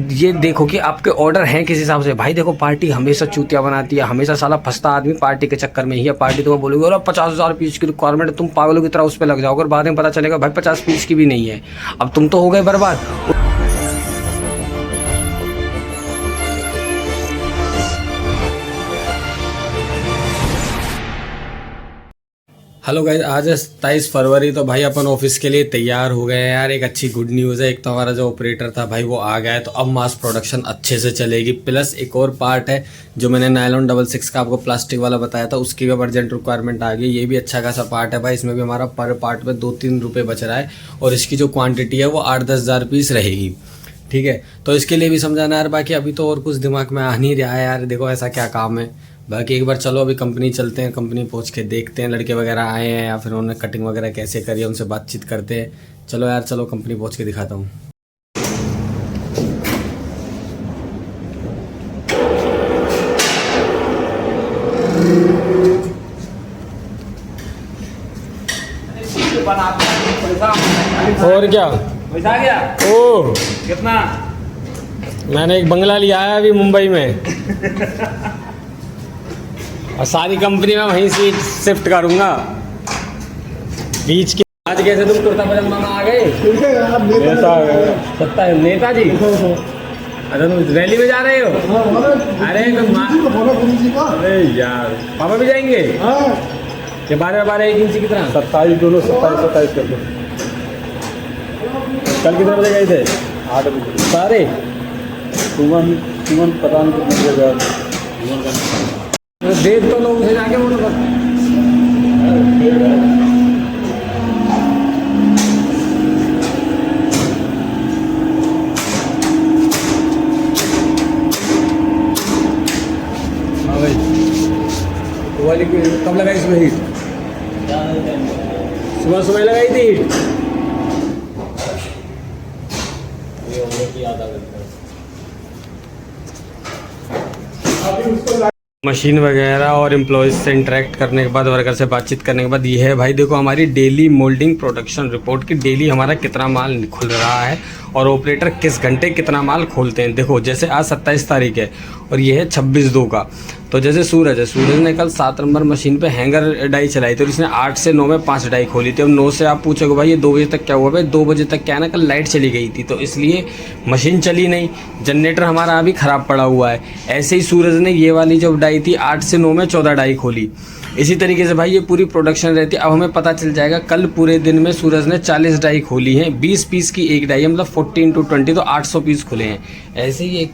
ये देखो कि आपके ऑर्डर हैं किस हिसाब से। भाई देखो पार्टी हमेशा चूतिया बनाती है, हमेशा साला फंसता आदमी पार्टी के चक्कर में ही है। पार्टी तुम्हें बोलोगे और 50,000 पीस की रिक्वायरमेंट, तुम पागलों की तरह उस पर लग जाओगे और बाद में पता चलेगा भाई 50 पीस की भी नहीं है। अब तुम तो हो गए बर्बाद। हेलो गाइस, आज है 27 फरवरी। तो भाई अपन ऑफिस के लिए तैयार हो गए हैं यार। एक अच्छी गुड न्यूज़ है, एक तो हमारा जो ऑपरेटर था भाई वो आ गया है, तो अब मास प्रोडक्शन अच्छे से चलेगी। प्लस एक और पार्ट है जो मैंने नायलॉन 66 का आपको प्लास्टिक वाला बताया था, उसकी भी अब अर्जेंट रिक्वायरमेंट आ गई। ये भी अच्छा खासा पार्ट है भाई, इसमें भी हमारा पर पार्ट में 2-3 रुपये बच रहा है और इसकी जो क्वान्टिटी है वो 8-10 हज़ार पीस रहेगी। ठीक है, तो इसके लिए भी समझाना यार। बाकी अभी तो और कुछ दिमाग में आ नहीं रहा है यार, देखो ऐसा क्या काम है। बाकी एक बार चलो अभी कंपनी चलते हैं, कंपनी पहुंच के देखते हैं लड़के वगैरह आए हैं या फिर उन्होंने कटिंग वगैरह कैसे करी है, उनसे बातचीत करते हैं। चलो यार, चलो कंपनी पहुंच के दिखाता हूँ। और क्या पैसा आ गया? ओ कितना? मैंने एक बंगला लिया है अभी मुंबई में और सारी कंपनी में वहीं से शिफ्ट करूंगा। बीच के आज कैसे तुम कुर्ता पजामा में आ गए? नेता सत्ता है नेताजी। अच्छा तुम रैली में जा रहे हो? अरे अरे यार पापा भी जाएंगे? ये 12-12 1 इंची कितना? 27 दोनों 27 कर दो। कल कितने बजे गए थे? 8 बजे। सारे सुमन पता नहीं कितने बजे देख तो लोग उसे जाके बोलो बस। हाँ भाई, तो वाली कब लगाई इसमें हीट? सुबह लगाई थी हीट। मशीन वगैरह और एम्प्लॉयज़ से इंटरेक्ट करने के बाद, वर्कर से बातचीत करने के बाद ये है भाई देखो हमारी डेली मोल्डिंग प्रोडक्शन रिपोर्ट की। डेली हमारा कितना माल खुल रहा है और ऑपरेटर किस घंटे कितना माल खोलते हैं। देखो जैसे आज 27 तारीख है और ये है 26/2 का। तो जैसे सूरज है, सूरज ने कल 7 नंबर मशीन पे हैंगर डाई चलाई थी और इसने 8 से 9 में 5 डाई खोली थी। अब 9 से आप पूछोगे भाई ये 2 बजे तक क्या हुआ? भाई 2 बजे तक क्या है ना, कल लाइट चली गई थी तो इसलिए मशीन चली नहीं। जनरेटर हमारा अभी ख़राब पड़ा हुआ है। ऐसे ही सूरज ने ये वाली जो डाई थी 8 से 9 में 14 डाई खोली। इसी तरीके से भाई ये पूरी प्रोडक्शन रहती है। अब हमें पता चल जाएगा कल पूरे दिन में सूरज ने 40 डाई खोली हैं। 20 पीस की एक डाई है, मतलब 14 × 20 तो 800 पीस खुले हैं। ऐसे ही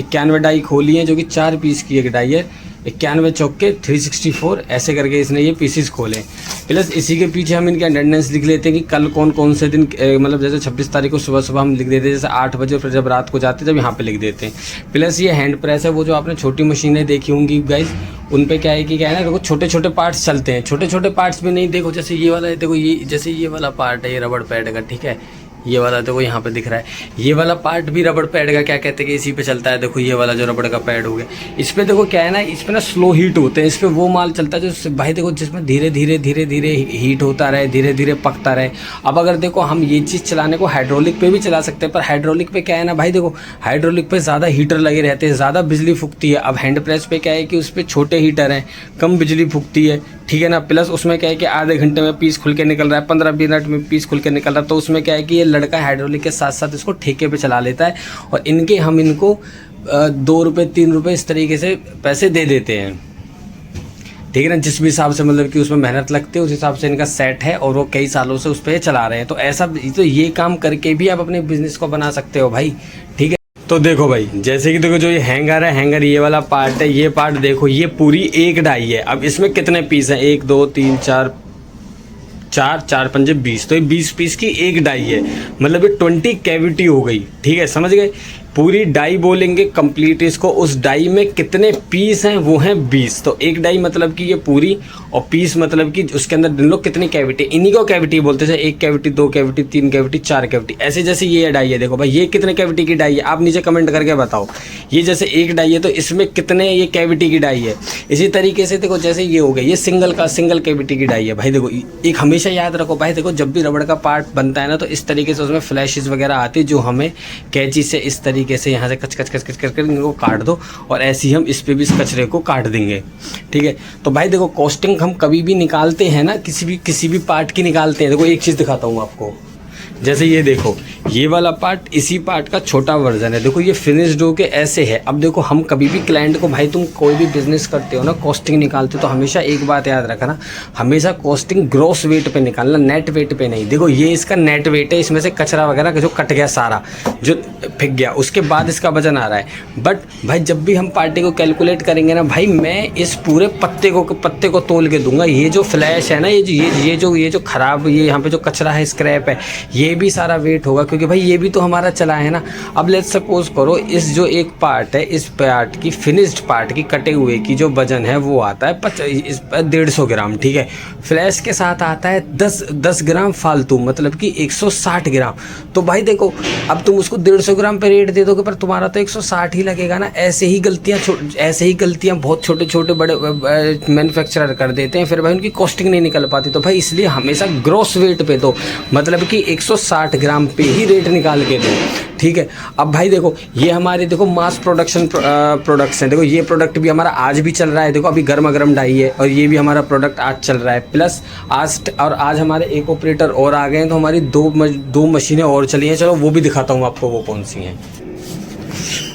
91 डाई खोली हैं जो कि 4 पीस की एक डाई है। 91 चौके 364 ऐसे करके इसने ये पीसीस खोले। प्लस इसी के पीछे हम इनके अटेंडेंस लिख लेते हैं कि कल कौन से दिन, मतलब जैसे 26 तारीख को सुबह हम लिख देते हैं जैसे 8 बजे, फिर जब रात को जाते हैं जब यहाँ पे लिख देते हैं। प्लस ये हैंड प्रेस है, वो जो आपने छोटी मशीनें देखी होंगी गाइस, उन पे क्या है कि क्या है ना, देखो छोटे छोटे पार्ट्स चलते हैं। छोटे छोटे पार्ट्स भी नहीं, देखो जैसे ये वाला है, देखो ये जैसे ये वाला पार्ट है, ये रबड़ पैड का, ठीक है, ये वाला देखो यहाँ पे दिख रहा है। ये वाला पार्ट भी रबड़ पैड का, क्या कहते हैं कि इसी पे चलता है। देखो ये वाला जो रबड़ का पैड हो गया, इस पे देखो क्या है ना, इस पे ना स्लो हीट होते हैं। इस पे वो माल चलता है जो भाई देखो जिसमें धीरे धीरे हीट होता रहे, धीरे धीरे पकता रहे। अब अगर देखो हम ये चीज़ चलाने को हाइड्रोलिक पे भी चला सकते हैं, पर हाइड्रोलिक पे क्या है ना भाई, देखो हाइड्रोलिक पे ज़्यादा हीटर लगे रहते हैं, ज़्यादा बिजली फूकती है। अब हैंड प्रेस पे क्या है कि उस पर छोटे हीटर हैं, कम बिजली फूकती है, ठीक है ना। प्लस उसमें क्या है कि आधे घंटे में पीस खुल के निकल रहा है, 15 मिनट में पीस खुल के निकल रहा है। तो उसमें क्या है कि ये लड़का हाइड्रोलिक के साथ साथ इसको ठेके पे चला लेता है और हम इनको 2 रुपये 3 रुपये इस तरीके से पैसे दे देते हैं, ठीक है ना। जिस भी हिसाब से मतलब कि उसमें मेहनत लगती है उस हिसाब से इनका सेट है और वो कई सालों से उस पर चला रहे हैं। तो ऐसा तो ये काम करके भी आप अपने बिजनेस को बना सकते हो भाई, ठीक है। तो देखो भाई, जैसे कि देखो जो ये हैंगर है, हैंगर ये वाला पार्ट है, ये पार्ट देखो ये पूरी एक डाई है। अब इसमें कितने पीस हैं? 1 2 3 4 4 5 20, तो ये 20 पीस की एक डाई है, मतलब ये 20 कैविटी हो गई, ठीक है, समझ गए। पूरी डाई बोलेंगे कंप्लीट इसको। उस डाई में कितने पीस हैं, वो हैं 20। तो एक डाई मतलब कि ये पूरी, और पीस मतलब कि उसके अंदर गिन लो कितनी कैविटी, इन्हीं को कैविटी बोलते हैं। 1 कैविटी, 2 कैविटी, 3 कैविटी, 4 कैविटी, ऐसे। जैसे ये डाई है, देखो भाई ये कितने कैविटी की डाई है, आप नीचे कमेंट करके बताओ। ये जैसे एक डाई है तो इसमें कितने ये कैविटी की डाई है। इसी तरीके से देखो जैसे ये हो गया, ये सिंगल कैविटी की डाई है भाई। देखो एक हमेशा याद रखो भाई, देखो जब भी रबड़ का पार्ट बनता है ना, तो इस तरीके से उसमें फ्लैशेस वगैरह आती है, जो हमें कैंची से इस तरीके से यहाँ से कच कर इनको काट दो, और ऐसे ही हम इस पे भी इस कचरे को काट देंगे, ठीक है। तो भाई देखो कॉस्टिंग हम कभी भी निकालते हैं ना, किसी भी पार्ट की निकालते हैं। देखो एक चीज़ दिखाता हूँ आपको, जैसे ये देखो, ये वाला पार्ट इसी पार्ट का छोटा वर्जन है। देखो ये फिनिश्ड होके ऐसे है। अब देखो हम कभी भी क्लाइंट को, भाई तुम कोई भी बिजनेस करते हो ना, कॉस्टिंग निकालते हो तो हमेशा एक बात याद रखना, हमेशा कॉस्टिंग ग्रॉस वेट पे निकालना, नेट वेट पे नहीं। देखो ये इसका नेट वेट है, इसमें से कचरा वगैरह जो कट गया सारा, जो फेंक गया, उसके बाद इसका वजन आ रहा है। बट भाई जब भी हम पार्टी को कैलकुलेट करेंगे ना भाई, मैं इस पूरे पत्ते को तोल के दूंगा। ये जो फ्लैश है ना, ये जो खराब, ये यहाँ पे जो कचरा है, स्क्रैप है, ये भी सारा वेट होगा, क्योंकि भाई ये भी तो हमारा चला है ना। अब लेट्स सपोज करो, इस जो एक पार्ट है, इस पार्ट की फिनिश्ड पार्ट की कटे हुए की जो वजन है वो आता है 150 ग्राम, ठीक है। फ्लैश के साथ आता है 10 ग्राम फालतू, मतलब कि 160 ग्राम। तो भाई देखो अब तुम उसको 150 ग्राम पे रेट दे दोगे, पर तुम्हारा तो 160 ही लगेगा ना। ऐसे ही गलतियाँ बहुत छोटे बड़े मैन्युफैक्चरर कर देते हैं, फिर भाई उनकी कॉस्टिंग नहीं निकल पाती। तो भाई इसलिए हमेशा ग्रॉस वेट पे दो, मतलब कि 160 ग्राम पे ही रेट निकाल के दो, ठीक है। अब भाई देखो ये हमारे देखो मास प्रोडक्शन प्रोडक्ट्स हैं। देखो ये प्रोडक्ट भी हमारा आज भी चल रहा है। देखो अभी गर्मा डाई है, और ये भी हमारा प्रोडक्ट आज चल रहा है। प्लस आज हमारे एक ऑपरेटर और आ गए हैं, तो हमारी दो मशीनें और चली हैं। चलो वो भी दिखाता हूँ आपको वो कौन सी हैं।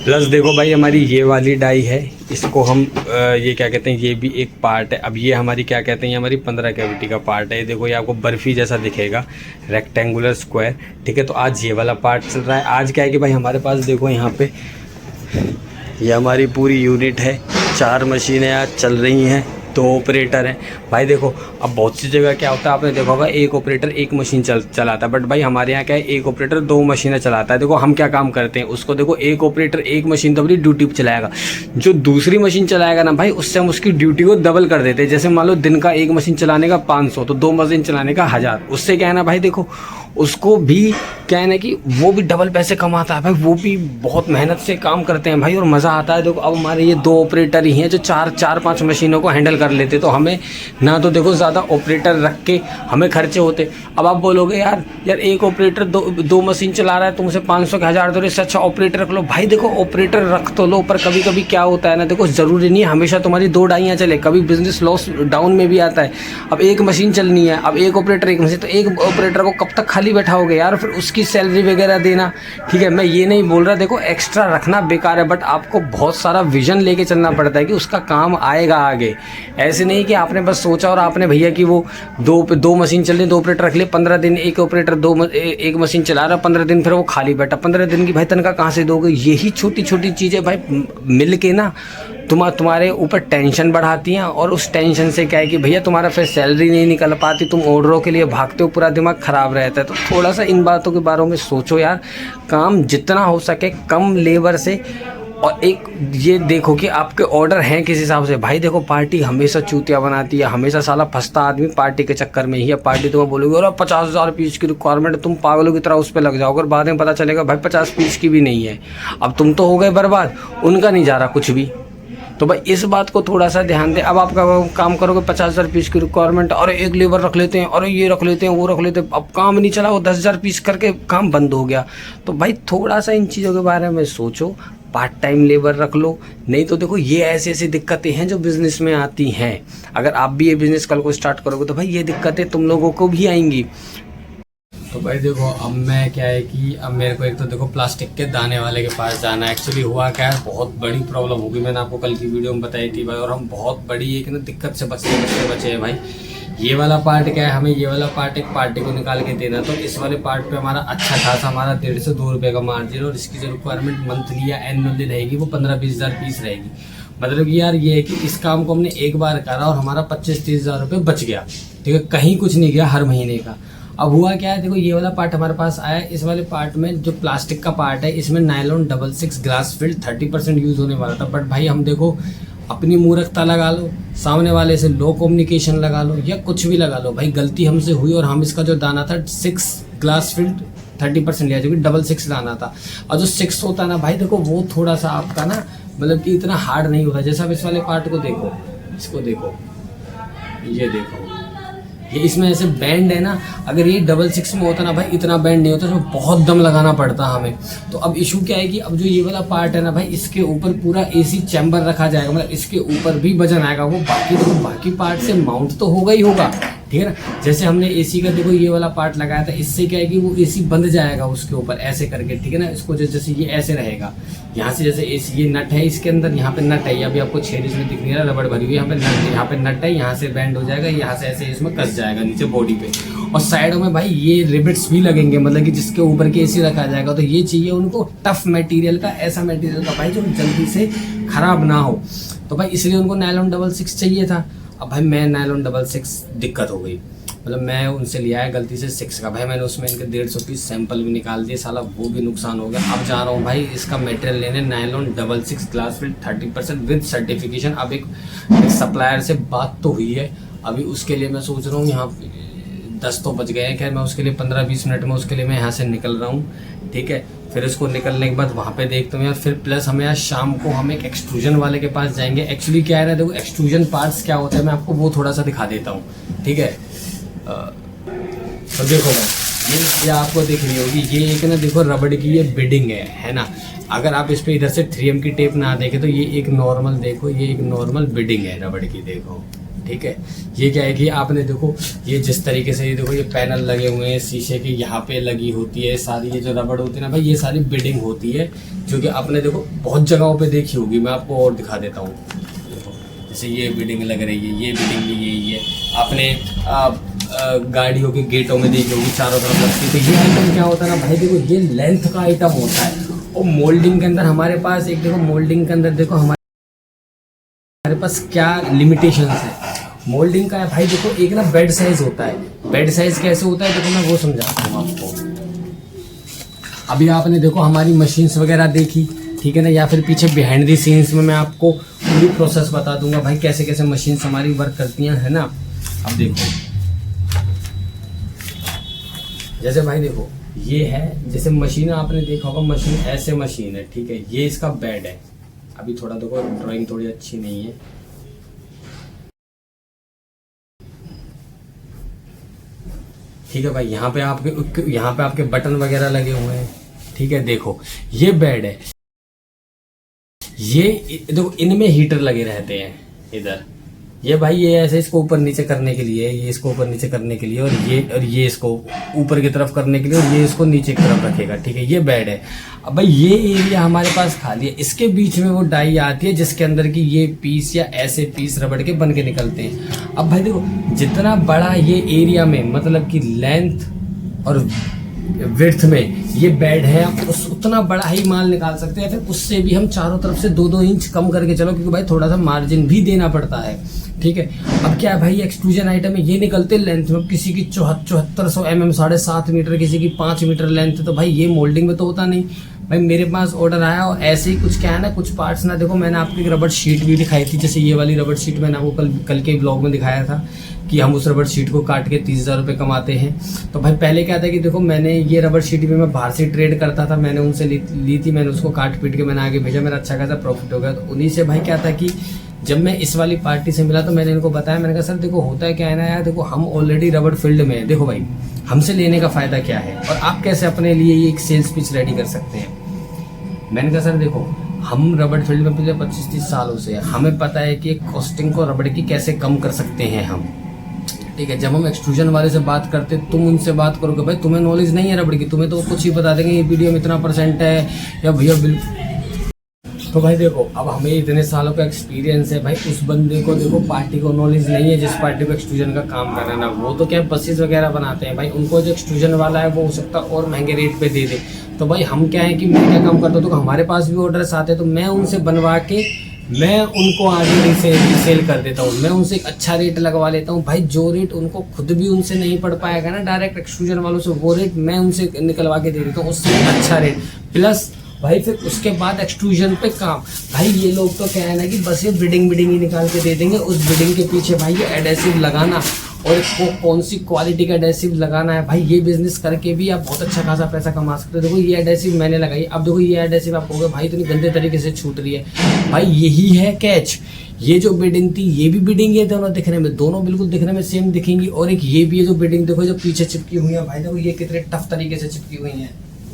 प्लस देखो भाई हमारी ये वाली डाई है, इसको हम ये क्या कहते हैं, ये भी एक पार्ट है। अब ये हमारी क्या कहते हैं, ये हमारी 15 कैविटी का पार्ट है। ये देखो ये आपको बर्फ़ी जैसा दिखेगा, रेक्टेंगुलर स्क्वायर, ठीक है। तो आज ये वाला पार्ट चल रहा है। आज क्या है कि भाई हमारे पास देखो यहाँ पे ये हमारी पूरी यूनिट है, 4 मशीनें आज चल रही हैं, 2 ऑपरेटर हैं। भाई देखो अब बहुत सी जगह क्या होता है, आपने देखा होगा एक ऑपरेटर एक मशीन चलाता है, बट भाई हमारे यहाँ क्या है, एक ऑपरेटर 2 मशीनें चलाता है। देखो हम क्या काम करते हैं, उसको देखो एक ऑपरेटर एक मशीन तो अपनी ड्यूटी पर चलाएगा, जो दूसरी मशीन चलाएगा ना भाई, उससे हम उसकी ड्यूटी को डबल कर देते हैं। जैसे मान लो दिन का एक मशीन चलाने का 500, तो 2 मशीन चलाने का 1000। उससे क्या है ना भाई, देखो उसको भी क्या है ना कि वो भी डबल पैसे कमाता है भाई, वो भी बहुत मेहनत से काम करते हैं भाई, और मज़ा आता है। देखो अब हमारे ये 2 ऑपरेटर ही हैं जो 4-5 मशीनों को हैंडल कर लेते, तो हमें ना तो देखो ज़्यादा ऑपरेटर रख के हमें खर्चे होते। अब आप बोलोगे यार एक ऑपरेटर दो मशीन चला रहा है, तुमसे 500 के 1000 दो रहे, इससे अच्छा ऑपरेटर रख लो। भाई देखो ऑपरेटर रख तो लो, पर कभी कभी क्या होता है ना, देखो ज़रूरी नहीं है हमेशा तुम्हारी 2 डाइयाँ चले, कभी बिजनेस लॉस डाउन में भी आता है। अब एक मशीन चलनी है, अब एक ऑपरेटर एक मशीन, तो एक ऑपरेटर को कब तक खाली बैठाओगे यार, फिर उसकी सैलरी वगैरह देना, ठीक है। मैं ये नहीं बोल रहा देखो एक्स्ट्रा रखना बेकार है, बट आपको बहुत सारा विजन लेके चलना पड़ता है कि उसका काम आएगा आगे। ऐसे नहीं कि आपने बस सोचा और आपने भैया कि वो दो मशीन चल रही, 2 ऑपरेटर रख लिए, 15 दिन एक ऑपरेटर एक मशीन चला रहा, 15 दिन फिर वो खाली बैठा, 15 दिन की भाई तनख्वाह कहाँ से दोगे। यही छोटी छोटी चीज़ें भाई मिल के ना तुम्हारे ऊपर टेंशन बढ़ाती हैं, और उस टेंशन से क्या है कि भैया तुम्हारा फिर सैलरी नहीं निकल पाती, तुम ऑर्डरों के लिए भागते हो, पूरा दिमाग ख़राब रहता है। तो थोड़ा सा इन बातों के बारे में सोचो यार, काम जितना हो सके कम लेबर से, और एक ये देखो कि आपके ऑर्डर हैं किस हिसाब से। भाई देखो पार्टी हमेशा चूतिया बनाती है, हमेशा साला फंसता आदमी पार्टी के चक्कर में ही है। पार्टी तुम्हें बोलोगे और 50,000 पीस की रिक्वायरमेंट, तुम पागलों की तरह उस पर लग जाओ, अगर बाद में पता चलेगा भाई 50 पीस की भी नहीं है, अब तुम तो हो गए बर्बाद, उनका नहीं जा रहा कुछ भी। तो भाई इस बात को थोड़ा सा ध्यान दें। अब आप काम करोगे 50,000 पीस की रिक्वायरमेंट, और एक लेबर रख लेते हैं, और ये रख लेते हैं, वो रख लेते हैं, अब काम नहीं चला, वो 10,000 पीस करके काम बंद हो गया। तो भाई थोड़ा सा इन चीज़ों के बारे में सोचो, पार्ट टाइम लेबर रख लो। नहीं तो देखो ये ऐसी ऐसी दिक्कतें हैं जो बिज़नेस में आती हैं। अगर आप भी ये बिज़नेस कल को स्टार्ट करोगे तो भाई ये दिक्कतें तुम लोगों को भी आएंगी। तो भाई देखो अब मैं क्या है कि अब मेरे को एक तो देखो प्लास्टिक के दाने वाले के पास जाना है। एक्चुअली हुआ क्या है, बहुत बड़ी प्रॉब्लम होगी, मैंने आपको कल की वीडियो में बताई थी भाई, और हम बहुत बड़ी एक ना दिक्कत से बचे हैं भाई। ये वाला पार्ट क्या है, हमें ये वाला पार्ट एक पार्टी को निकाल के देना, तो इस वाले पार्ट पे हमारा अच्छा खासा हमारा 1.5 से 2 रुपये का मार्जिन, और इसकी जो रिक्वायरमेंट मंथली या एनुअली रहेगी वो 15-20 हज़ार पीस रहेगी। मतलब यार ये है कि इस काम को हमने एक बार करा और हमारा 25-30 हज़ार रुपये बच गया, ठीक है, कहीं कुछ नहीं गया हर महीने का। अब हुआ क्या है, देखो ये वाला पार्ट हमारे पास आया, इस वाले पार्ट में जो प्लास्टिक का पार्ट है इसमें नायलॉन 66 ग्लास फिल्ड 30% यूज़ होने वाला था। बट भाई हम देखो अपनी मूर्खता लगा लो, सामने वाले से लो कम्युनिकेशन लगा लो या कुछ भी लगा लो, भाई गलती हमसे हुई और हम इसका जो दाना था 6 ग्लास फिल्ड 30% लिया, जो कि 66 दाना था। और जो 6 होता है ना भाई देखो वो थोड़ा सा आपका ना मतलब कि इतना हार्ड नहीं होता। जैसे आप इस वाले पार्ट को देखो, इसको देखो, ये देखो, ये इसमें ऐसे बैंड है ना, अगर ये 66 में होता ना भाई इतना बैंड नहीं होता, तो बहुत दम लगाना पड़ता हमें। तो अब इशू क्या है कि अब जो ये वाला पार्ट है ना भाई, इसके ऊपर पूरा एसी चैम्बर रखा जाएगा, मतलब इसके ऊपर भी वजन आएगा, वो बाकी पार्ट से माउंट तो होगा ही होगा, ठीक है ना। जैसे हमने एसी का देखो ये वाला पार्ट लगाया था, इससे क्या है कि वो एसी बंध जाएगा उसके ऊपर ऐसे करके, ठीक है ना। इसको जैसे ये ऐसे रहेगा, यहाँ से जैसे एसी ये नट है इसके अंदर, यहाँ पे नट है, ये अभी आपको छेद इसमें दिख नहीं रहा, रबड़ भरी हुई, यहाँ पे नट है, यहाँ से बैंड हो जाएगा, यहाँ से ऐसे इसमें कस जाएगा नीचे बॉडी पे। और साइडों में भाई ये रिबिट्स भी लगेंगे, मतलब कि जिसके ऊपर के एसी रखा जाएगा। तो ये चाहिए उनको टफ मटेरियल का, ऐसा मटेरियल का भाई जो जल्दी से खराब ना हो। तो भाई इसलिए उनको नायलॉन 66 चाहिए था। अब भाई मैं नायलॉन 66 दिक्कत हो गई, मतलब मैं उनसे लिया है गलती से 6 का, भाई मैंने उसमें इनके 150 पीस सैंपल भी निकाल दिए, साला वो भी नुकसान हो गया। अब जा रहा हूँ भाई इसका मटेरियल लेने, nylon 66 glass field 30% with certification. अब एक सप्लायर से बात तो हुई है, अभी उसके लिए मैं सोच रहा हूँ, यहाँ 10 तो बज गए हैं, खैर मैं उसके लिए 15-20 मिनट में उसके लिए मैं यहाँ से निकल रहा हूँ, ठीक है। फिर इसको निकलने के बाद वहाँ पे देखते हैं यार, फिर प्लस हमें आज शाम को हम एक एक्सट्रूजन वाले के पास जाएंगे। एक्चुअली क्या है ना, देखो एक्सट्रूजन पार्ट्स क्या होता है मैं आपको वो थोड़ा सा दिखा देता हूँ, ठीक है। तो देखो भाई ये आपको दिख रही होगी, ये एक ना देखो रबड़ की ये बिडिंग है ना। अगर आप इस पे इधर से 3M की टेप ना देखें तो ये एक नॉर्मल, देखो ये एक नॉर्मल बिडिंग है रबड़ की, देखो, ठीक है। ये क्या है कि आपने देखो ये जिस तरीके से ये देखो ये पैनल लगे हुए हैं शीशे के, यहाँ पे लगी होती है सारी, ये जो रबड़ होती है ना भाई ये सारी बिडिंग होती है, जो कि आपने देखो बहुत जगहों पे देखी होगी। मैं आपको और दिखा देता हूँ, जैसे ये बिडिंग लग रही है, ये बिडिंग भी यही है, आपने गाड़ियों के गेटों में देखी होगी चारों तरफ लगती। तो ये आइटम क्या होता है ना भाई, देखो ये लेंथ का आइटम होता है। और मोल्डिंग के अंदर हमारे पास एक देखो, मोल्डिंग के अंदर देखो हमारे पास क्या लिमिटेशंस है मोल्डिंग का है भाई। देखो एक ना बेड साइज होता है, बेड साइज कैसे होता है देखो मैं वो समझाता हूँ आपको। अभी आपने देखो हमारी मशीन्स वगैरह देखी, ठीक है ना, या फिर पीछे बिहाइंड दी सीन्स में मैं आपको पूरी प्रोसेस बता दूंगा भाई कैसे कैसे मशीन्स हमारी वर्क करती हैं, है ना। अब देखो जैसे भाई देखो ये है, जैसे मशीन आपने देखा होगा, मशीन ऐसे मशीन है, ठीक है। ये इसका बेड है, अभी थोड़ा देखो ड्राइंग थोड़ी अच्छी नहीं है, ठीक है भाई। यहाँ पे आपके बटन वगैरह लगे हुए हैं, ठीक है। देखो ये बेड है, ये देखो इनमें हीटर लगे रहते हैं इधर, ये भाई ये ऐसे इसको ऊपर नीचे करने के लिए, ये इसको ऊपर नीचे करने के लिए, और ये इसको ऊपर की तरफ करने के लिए, और ये इसको नीचे की तरफ रखेगा, ठीक है। ये बेड है। अब भाई ये एरिया हमारे पास खाली है, इसके बीच में वो डाई आती है जिसके अंदर की ये पीस या ऐसे पीस रबड़ के बन के निकलते हैं। अब भाई देखो जितना बड़ा ये एरिया में मतलब कि लेंथ और विड्थ में ये बेड है, आप उतना बड़ा ही माल निकाल सकते हैं। फिर उससे भी हम चारों तरफ से 2-2 इंच कम करके चलो, क्योंकि भाई थोड़ा सा मार्जिन भी देना पड़ता है, ठीक है। अब क्या है भाई एक्सट्रूजन आइटम है, ये निकलते लेंथ में, किसी की 7400 mm 7.5 मीटर, किसी की 5 मीटर लेंथ है, तो भाई ये मोल्डिंग में तो होता नहीं। भाई मेरे पास ऑर्डर आया और ऐसे ही कुछ क्या है ना, कुछ पार्ट्स ना देखो मैंने आपको एक रबड़ शीट भी दिखाई थी, जैसे ये वाली रबड़ शीट मैंने आपको कल के ब्लॉग में दिखाया था कि हम उस रबड़ शीट को काट के 30,000 रुपये कमाते हैं। तो भाई पहले क्या था कि देखो मैंने ये रबड़ शीट भी मैं बाहर से ट्रेड करता था, मैंने उनसे ली थी, मैंने उसको काट पीट के मैंने आगे भेजा, मेरा अच्छा खासा प्रॉफिट हो गया। तो उन्हीं से भाई क्या था कि जब मैं इस वाली पार्टी से मिला तो मैंने इनको बताया, मैंने कहा सर देखो होता है क्या है ना यार, देखो हम ऑलरेडी रबड़ फील्ड में है, देखो भाई हमसे लेने का फ़ायदा क्या है और आप कैसे अपने लिए ये एक सेल्स पिच रेडी कर सकते हैं। मैंने कहा सर देखो हम रबड़ फील्ड में पिछले 25-30 सालों से है, हमें पता है कि कॉस्टिंग को रबड़ की कैसे कम कर सकते हैं हम, ठीक है। जब हम एक्सट्रूजन वाले से बात करते तुम उनसे बात करोगे भाई तुम्हें नॉलेज नहीं है रबड़ की, तुम्हें तो कुछ ही बता देंगे ये वीडियो में इतना % है या भैया बिल्कुल। तो भाई देखो अब हमें इतने सालों का एक्सपीरियंस है भाई, उस बंदे को देखो पार्टी को नॉलेज नहीं है जिस पार्टी को एक्सट्रूजन का काम कर रहा है ना, वो तो क्या बसेस वगैरह बनाते हैं भाई, उनको जो एक्सट्रूजन वाला है वो हो सकता है और महंगे रेट पे दे दे। तो भाई हम क्या है कि मैं क्या काम करता हूँ, तो हमारे पास भी ऑर्डर्स आते हैं तो मैं उनसे बनवा के मैं उनको आगे रीसेल कर देता हूँ, मैं उनसे एक अच्छा रेट लगवा लेता हूँ भाई। जो रेट उनको खुद भी उनसे नहीं पड़ पाएगा ना डायरेक्ट एक्सट्रूजन वालों से, वो रेट मैं उनसे निकलवा के दे देता हूँ, उससे अच्छा रेट। प्लस भाई फिर उसके बाद एक्सट्रूजन पे काम। भाई ये लोग तो क्या है ना कि बस ये बिडिंग ही निकाल के दे देंगे, उस बिडिंग के पीछे भाई ये एडेसिव लगाना और इसको कौन सी क्वालिटी का एडेसिव लगाना है भाई, ये बिजनेस करके भी आप बहुत अच्छा खासा पैसा कमा सकते हो। देखो ये एडेसिव मैंने लगाई, अब देखो ये एडेसिव आप कहोगे भाई इतनी गंदे तरीके से छूट रही है। भाई यही है कैच, ये जो बिडिंग थी ये भी बिडिंग है, दोनों दिखने में, दोनों बिल्कुल दिखने में सेम दिखेंगी। और एक ये भी है जो बिडिंग देखो जो पीछे चिपकी हुई है, भाई देखो ये कितने टफ तरीके से चिपकी हुई है,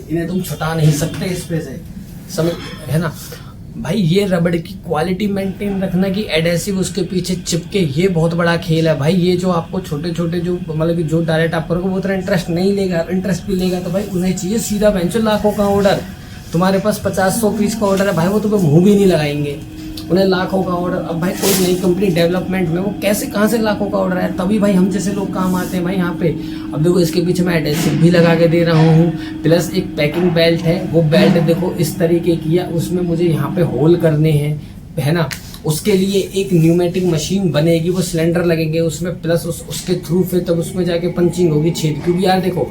इन्हें तुम छुटा नहीं सकते इस पे से, समझ है ना भाई। ये रबड़ की क्वालिटी मेंटेन रखना कि एडेसिव उसके पीछे चिपके, ये बहुत बड़ा खेल है भाई। ये जो आपको छोटे छोटे जो मतलब कि जो डायरेक्ट आप करोगे वो इतना इंटरेस्ट नहीं लेगा, इंटरेस्ट भी लेगा तो भाई उन्हें चाहिए सीधा बेंचो लाखों का ऑर्डर। तुम्हारे पास 50-100 पीस का ऑर्डर है भाई, वो तुम्हें मुंह भी नहीं लगाएंगे, उन्हें लाखों का ऑर्डर। अब भाई कोई नई कंपनी डेवलपमेंट में वो कैसे कहाँ से लाखों का ऑर्डर है, तभी भाई हम जैसे लोग काम आते हैं भाई यहाँ पे। अब देखो इसके पीछे मैं एडेसिव भी लगा के दे रहा हूँ, प्लस एक पैकिंग बेल्ट है, वो बेल्ट देखो इस तरीके की है, उसमें मुझे यहाँ पे होल करने हैं, है ना। उसके लिए एक न्यूमेटिक मशीन बनेगी, वो सिलेंडर लगेंगे उसमें, प्लस उसके थ्रू फिर तब उसमें जाके पंचिंग होगी, छेद। क्योंकि यार देखो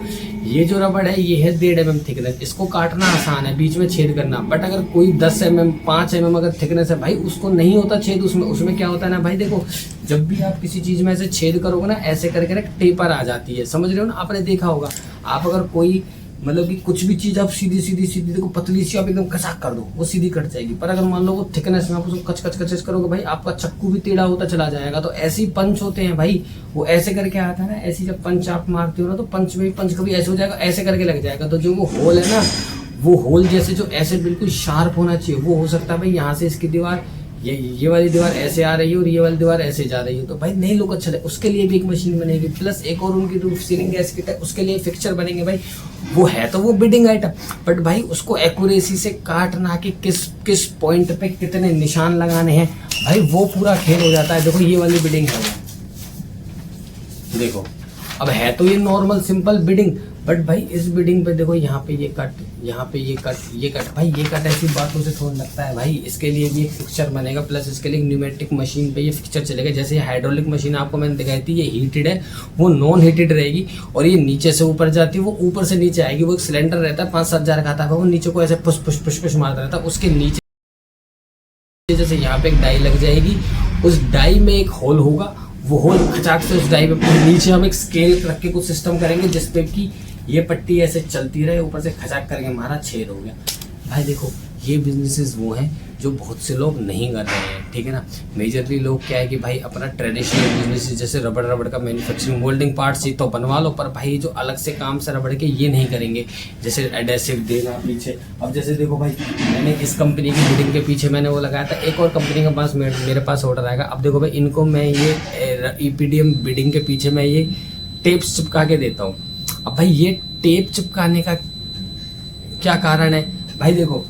ये जो रबड़ है ये है 1.5 mm थिकनेस, इसको काटना आसान है, बीच में छेद करना। बट अगर कोई 10 mm 5 mm अगर थिकनेस है भाई, उसको नहीं होता छेद उसमें क्या होता है ना भाई, देखो जब भी आप किसी चीज में ऐसे छेद करोगे ना, ऐसे करके ना टेपर आ जाती है, समझ रहे हो ना, आपने देखा होगा। आप अगर कोई मतलब कि कुछ भी चीज आप सीधी देखो पतली सी आप एकदम कसाक कर दो, वो सीधी कट जाएगी। पर अगर मान लो वो थिकनेस में आप उसको कच करोगे भाई, आपका चक्कू भी टेढ़ा होता चला जाएगा। तो ऐसे ही पंच होते हैं भाई, वो ऐसे करके आता है ना, ऐसी जब पंच आप मारते हो ना, तो पंच में भी पंच कभी ऐसे हो जाएगा, ऐसे करके लग जाएगा। तो जो वो होल है ना, वो होल जैसे जो ऐसे बिल्कुल शार्प होना चाहिए, वो हो सकता है भाई यहाँ से इसकी दीवार ये वाली दीवार ऐसे आ रही है और ये वाली दीवार ऐसे जा रही है, तो भाई नहीं लोग अच्छा लगे, उसके लिए भी एक मशीन बनेगी। प्लस एक और उनकी रूफ सीलिंग गैस किट है, उसके लिए फिक्सचर बनेंगे भाई। वो है तो वो बिडिंग आइटम, बट भाई उसको एक्यूरेसी से काटना कि किस पॉइंट पे कितने निशान लगाने हैं भाई, वो पूरा खेल हो जाता है। देखो ये वाली बिडिंग है, देखो अब है तो ये नॉर्मल सिंपल बिडिंग, बट भाई इस बिडिंग पे देखो यहाँ पे ये कट, यहाँ पे ये कट भाई, ये कट ऐसी बातों से थोड़ा लगता है भाई। इसके लिए भी एक फिक्सचर बनेगा, प्लस इसके लिए न्यूमेटिक मशीन पे ये फिक्सचर चलेगा। जैसे हाइड्रोलिक मशीन आपको मैंने दिखाई थी, ये हीटेड है, वो नॉन हीटेड रहेगी, और ये नीचे से ऊपर जाती है, वो ऊपर से नीचे आएगी। वो एक सिलेंडर रहता है 5-7 हजार का आता है, वो नीचे को ऐसे पुश मारता रहता है। उसके नीचे जैसे यहाँ पे एक डाई लग जाएगी, उस डाई में एक होल होगा, वो होल खचाक से उस डाई पे नीचे हम एक स्केल रख के कुछ सिस्टम करेंगे जिसपे कि ये पट्टी ऐसे चलती रहे, ऊपर से खचाक करके हमारा छेद हो गया। भाई देखो ये बिजनेसेस वो हैं जो बहुत से लोग नहीं कर रहे हैं, ठीक है ना। मेजरली लोग क्या है कि भाई अपना ट्रेडिशनल बिजनेस जैसे रबड़ का मैन्युफैक्चरिंग मोल्डिंग पार्ट्स ही तो बनवा लो, पर भाई जो अलग से काम से रबड़ के ये नहीं करेंगे, जैसे एडेसिव देना पीछे। अब जैसे देखो भाई मैंने इस कंपनी की बिडिंग के पीछे मैंने वो लगाया था, एक और कंपनी के पास मेरे पास ऑर्डर आएगा। अब देखो भाई इनको मैं ये EPDM बिडिंग के पीछे मैं ये टेप्स चिपका के देता हूँ। अब भाई ये टेप चिपकाने का क्या कारण है भाई, देखो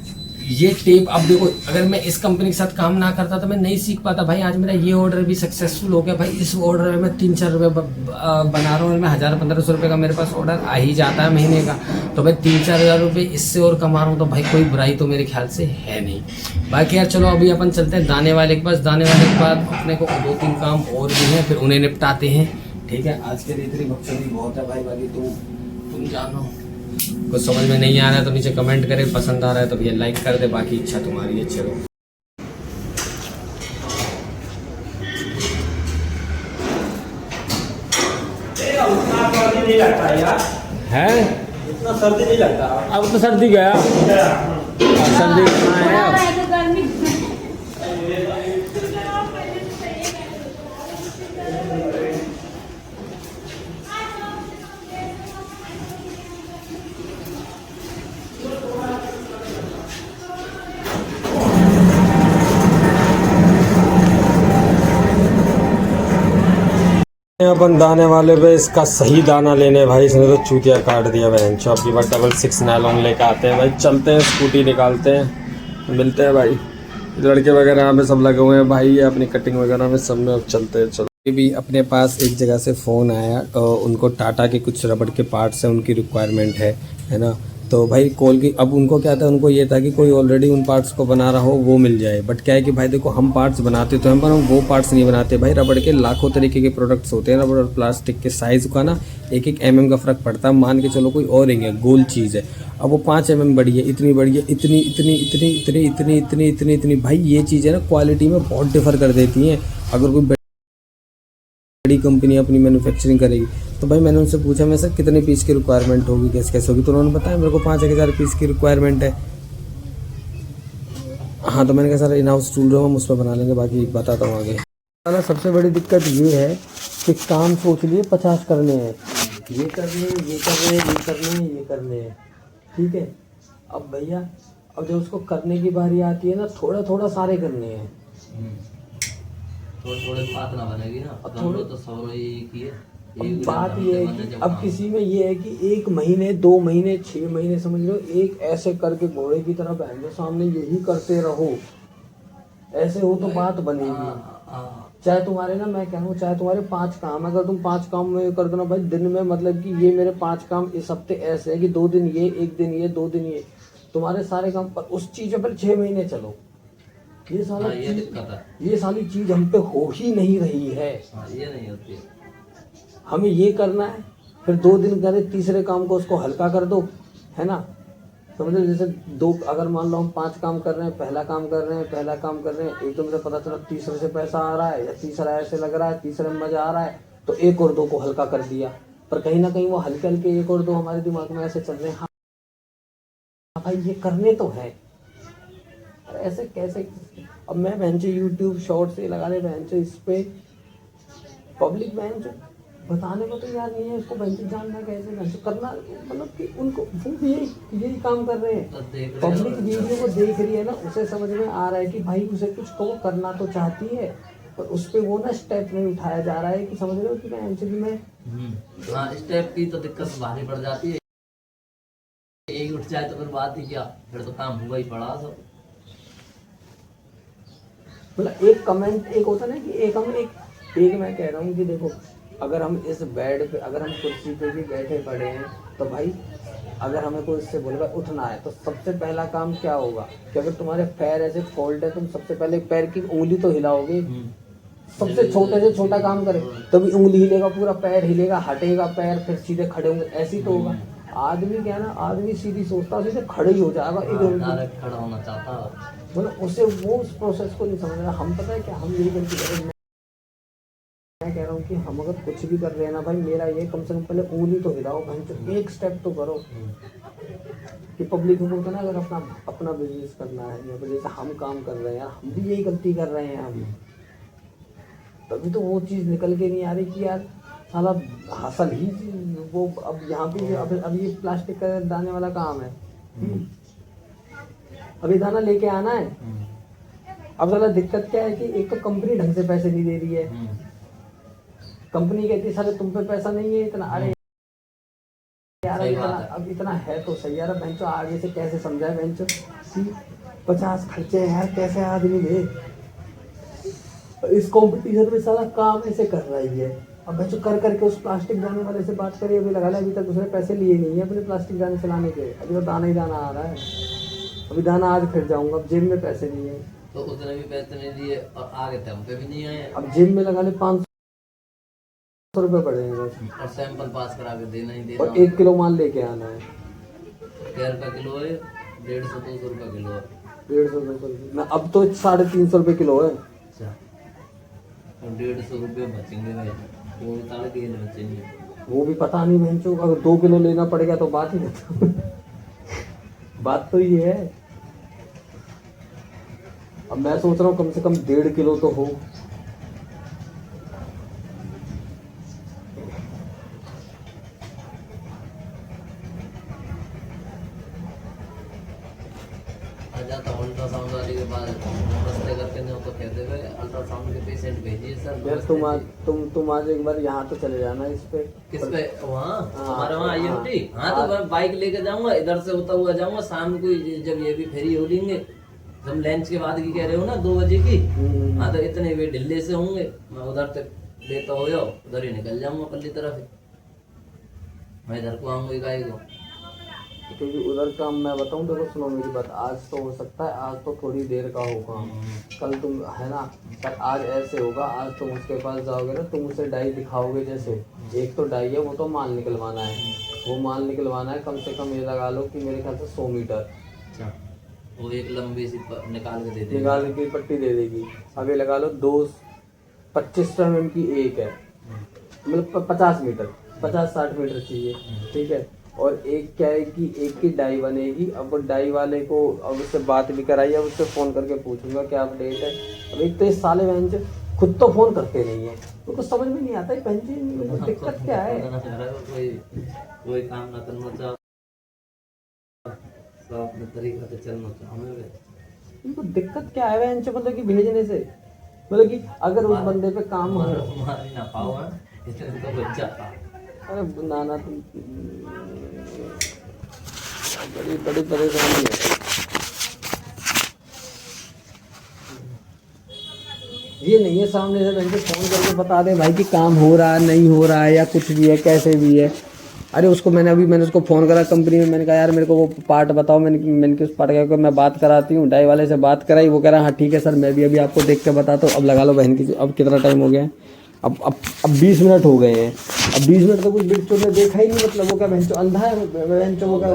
ये टेप, अब देखो अगर मैं इस कंपनी के साथ काम ना करता तो मैं नहीं सीख पाता भाई। आज मेरा ये ऑर्डर भी सक्सेसफुल हो गया भाई, इस ऑर्डर में मैं 3-4 रुपये बना रहा हूँ, और मैं 1000-1500 रुपये का मेरे पास ऑर्डर आ ही जाता है महीने का, तो मैं 3-4 हज़ार रुपये इससे और कमा रहा हूँ, तो भाई कोई बुराई तो मेरे ख्याल से है नहीं। बाकी यार चलो अभी अपन चलते हैं दाने वाले के पास, दाने वाले के बाद अपने को 2-3 काम और भी हैं, फिर उन्हें निपटाते हैं, ठीक है। आज के लिए इतनी बकचोदी बहुत है भाई, बाकी तुम जानो। कुछ समझ में नहीं आ रहा है तो नीचे कमेंट करें, पसंद आ रहा है तो भैया लाइक कर दे, बाकी इच्छा तुम्हारी है। चलो नहीं लगता यार, है इतना सर्दी नहीं लगता। अब तो सर्दी गया, सर्दी कहाँ है। अपन दाने वाले पे इसका सही दाना लेने भाई, इसने तो चूतिया काट दिया बहन। चौप की बार 66 नायलॉन लेकर आते हैं भाई, चलते हैं स्कूटी निकालते हैं, मिलते हैं भाई। लड़के वगैरह यहाँ पे सब लगे हुए हैं भाई, अपनी कटिंग वगैरह में सब में अब चलते हैं। चलो भी अपने पास एक जगह से फ़ोन आया, उनको टाटा के कुछ रबड़ के पार्ट्स हैं, उनकी रिक्वायरमेंट है ना। तो भाई कॉल की अब उनको क्या था, उनको ये था कि कोई ऑलरेडी उन पार्ट्स को बना रहा हो वो मिल जाए। बट क्या है कि भाई देखो हम पार्ट्स बनाते तो हैं, पर हम वो पार्ट्स नहीं बनाते भाई। रबड़ के लाखों तरीके के प्रोडक्ट्स होते हैं। रबड़ और प्लास्टिक के साइज़ का ना एक एक mm का फ़र्क पड़ता है। मान के चलो कोई और रिंग है, गोल चीज़ है, अब वो 5 mm बड़ी है, इतनी बड़ी है, इतनी इतनी इतनी इतनी इतनी इतनी इतनी इतनी भाई ये चीज़ें ना क्वालिटी में बहुत डिफर कर देती हैं। अगर कोई बड़ी कंपनी अपनी मैन्युफैक्चरिंग करेगी तो भाई मैंने उनसे पूछा मैं सर कितने पीस की रिक्वायरमेंट होगी, कैसे कैसे होगी, तो उन्होंने बताया मेरे को 5,000 पीस की रिक्वायरमेंट है। हाँ तो मैंने कहा sir in house tool room हम उस पर बना लेंगे, बाकी बताता हूँ आगे। ना सबसे बड़ी दिक्कत ये है कि काम सोच लिए 50 करने हैं, ये करने हैं, ये करने हैं, ये करने हैं, ये करने हैं, ठीक है। अब भैया अब जब उसको करने की बारी आती है ना, थोड़ा थोड़ा सारे करने हैं, थोड़े थोड़े बात ना बनेगी ना। अब थोड़े तो सब एक ही है। अब बात ये है कि अब किसी में ये है कि 1 महीने 2 महीने 6 महीने समझ लो एक ऐसे करके घोड़े की तरह बहन जो सामने यही करते रहो, ऐसे हो तो बात बनेगी। चाहे तुम्हारे ना मैं कह रहा हूँ चाहे तुम्हारे 5 काम, अगर तुम 5 काम में कर दो ना भाई दिन में, मतलब कि ये मेरे 5 काम इस हफ्ते ऐसे है कि 2 दिन ये 1 दिन ये 2 दिन ये, तुम्हारे सारे काम पर उस चीज़ पर 6 महीने चलो, ये साला ये दिक्कत है। ये सारी चीज़ हम पे हो ही नहीं रही है। ये नहीं होती है। हमें ये करना है, फिर 2 दिन करे, तीसरे काम को उसको हल्का कर दो, है ना। समझो जैसे 2 अगर मान लो हम 5 काम कर रहे हैं, पहला काम कर रहे हैं, एकदम से पता चला तीसरे से पैसा आ रहा है या तीसरा ऐसे लग रहा है, तीसरे में मजा आ रहा है, तो 1 और 2 को हल्का कर दिया। पर कहीं ना कहीं वो हल्के हल्के 1 और 2 हमारे दिमाग में ऐसे चल रहे हैं, हाँ भाई ये करने तो है, ऐसे कैसे। अब मैं बहन से यूट्यूब शॉर्ट से लगा ले, बहन से इस पे पब्लिक बहन से बताने को तो यार नहीं है, उसको बहन से जानना कैसे, बहन से करना, मतलब कि उनको वो यही काम कर रहे हैं। पब्लिक वीडियो को देख रही है ना, उसे समझ में आ रहा है कि भाई उसे कुछ को करना तो चाहती है, पर उस पर वो ना स्टेप नहीं उठाया जा रहा है कि समझ रहे हो कि बहन से भी मैं हाँ स्टेप की तो दिक्कत भारी पड़ जाती है। एक उठ जाए तो फिर बात ही क्या, फिर तो काम हुआ ही पड़ा सब। मतलब एक कमेंट एक होता ना कि एक हम एक मैं कह रहा हूँ कि देखो अगर हम इस बेड पे, अगर हम कुर्सी पे भी बैठे पड़े हैं तो भाई अगर हमें कोई इससे बोलेगा उठना है तो सबसे पहला काम क्या होगा कि अगर तुम्हारे पैर ऐसे फोल्ड है, तुम सबसे पहले पैर की उंगली तो हिलाओगे। सबसे छोटे से छोटा काम करे तभी उंगली हिलेगा, पूरा पैर हिलेगा, हटेगा पैर, फिर सीधे खड़े होंगे, ऐसी तो होगा। आदमी क्या ना, आदमी सीधी सोचता है सीधे खड़े ही हो जाएगा, डायरेक्ट खड़ा होना चाहता है, मतलब उसे वो उस प्रोसेस को नहीं समझ रहा। हम पता है क्या हम यही गलती कर रहे हैं। मैं कह रहा हूँ कि हम अगर कुछ भी कर रहे हैं ना भाई, मेरा ये कम से कम पहले उंगली तो हिलाओ, भाई एक स्टेप तो करो कि पब्लिक को बोलते ना अगर अपना बिजनेस करना है या फिर जैसे हम काम कर रहे हैं, हम भी यही गलती कर रहे हैं हम, तभी तो वो चीज़ निकल के नहीं आ रही कि यार साला हासिल ही वो। अब यहाँ पे अब ये प्लास्टिक का दाने वाला काम है, अभी दाना लेके आना है। अब ज़्यादा दिक्कत क्या है कि एक तो कंपनी ढंग से पैसे नहीं दे रही है, कंपनी कहती है साले तुम पे पैसा नहीं है इतना, अरे यार अब इतना है तो सही यार, बेंचो आगे से कैसे समझाए बेंचो कि 50 खर्चे हैं यार, कैसे आदमी ले इस कंपटीशन में सारा काम ऐसे कर रही है। अब बेंचो कर करके उस प्लास्टिक दाने वाले से बात करिए, अभी लगा ले अभी तक उसने पैसे लिए नहीं है अपने प्लास्टिक दाने चलाने के, अभी वो दाना ही दाना आ रहा है, अभी दाना आज फिर जाऊंगा, अब जेब में पैसे नहीं है, तो उसने भी पैसे नहीं दिए और आगे थे हमसे भी नहीं आए। अब जेब में लगा ले 500 रुपये पड़ेंगे और सैंपल पास करा के देना ही देना, और 1 किलो माल लेके आना है, क्या रुपये किलो है, 150-200 रुपये किलो है, 150-200 रुपये, अब तो 350 रुपये किलो है। अच्छा और 150 रुपये बचेंगे भाई, वो 3.5 बचेंगे, वो भी पता नहीं भैंसो, अगर 2 किलो लेना पड़ेगा तो बात ही नहीं बात तो ये है। अब मैं सोच रहा हूँ कम से कम 1.5 किलो तो हो। जाता अल्ट्रासाउंड वाले के पास रास्ते करके नहीं तो कहते हुए अल्ट्रासाउंड के पेशेंट भेजिए सर। यार तुम आज एक बार यहाँ तो चले जाना इस पे, किस पे, वहाँ हमारे वहाँ IMT। हाँ तो मैं बाइक लेके जाऊंगा, इधर से होता हुआ जाऊंगा, शाम को जब ये भी फ्री हो लेंगे, जब लंच के बाद की कह रहे हो ना 2 बजे की, हाँ तो इतने वे ढिल्ले से होंगे, मैं उधर तक लेता हो जाओ, उधर ही निकल जाऊंगा पल्ली तरफ, मैं इधर को आऊंगा गाय को। क्योंकि उधर का मैं बताऊं, देखो सुनो मेरी बात, आज तो हो सकता है, आज तो थोड़ी देर का हो काम, कल तुम है ना, पर आज ऐसे होगा, आज तुम उसके पास जाओगे ना, तुम उसे डाई दिखाओगे, जैसे एक तो डाई है वो तो माल निकलवाना है, वो माल निकलवाना है कम से कम ये लगा लो कि मेरे ख्याल से 100 मीटर अच्छा, वो एक लंबी सी निकाल के दे देगी। निकाल की पट्टी दे देगी। अभी लगा लो 25 mm की एक है, मतलब 50 मीटर 50-60 मीटर चाहिए, ठीक है। और एक क्या है कि एक की डाई बनेगी। अब वो डाई वाले को अब उससे बात भी कराई, अब उससे फ़ोन करके पूछूंगा क्या अपडेट है। अब एक तो इस साले बहन से खुद तो फ़ोन करते नहीं है, उनको समझ में नहीं आता है बहन जी मतलब दिक्कत क्या है। कोई काम ना करना चाहो, सब अपने तरीका से चलना चाहो, इनको दिक्कत क्या है बहन से, मतलब कि भेजने से, मतलब कि अगर उस बंदे पे काम हो, तुम्हारी ना पाओ इसलिए तो बच्चा था। अरे नाना तुम बड़ी बड़ी परेशानी है। ये नहीं है सामने से बहन से फोन करके बता दे भाई कि काम हो रहा है नहीं हो रहा है या कुछ भी है कैसे भी है। अरे उसको मैंने उसको फ़ोन करा कंपनी में, मैंने कहा यार मेरे को वो पार्ट बताओ, मैंने उस पार्ट का मैं बात कराती हूँ, डाई वाले से बात कराई, वो कह रहा हाँ ठीक है सर मैं भी अभी आपको देख के बताता हूँ। अब लगा लो बहन की, अब कितना टाइम हो गया है, अब 20 मिनट हो गए हैं। अब 20 मिनट तो कुछ बिल्कुल ने देखा ही नहीं, मतलब वो क्या बहन अंधा है, बहन वो क्या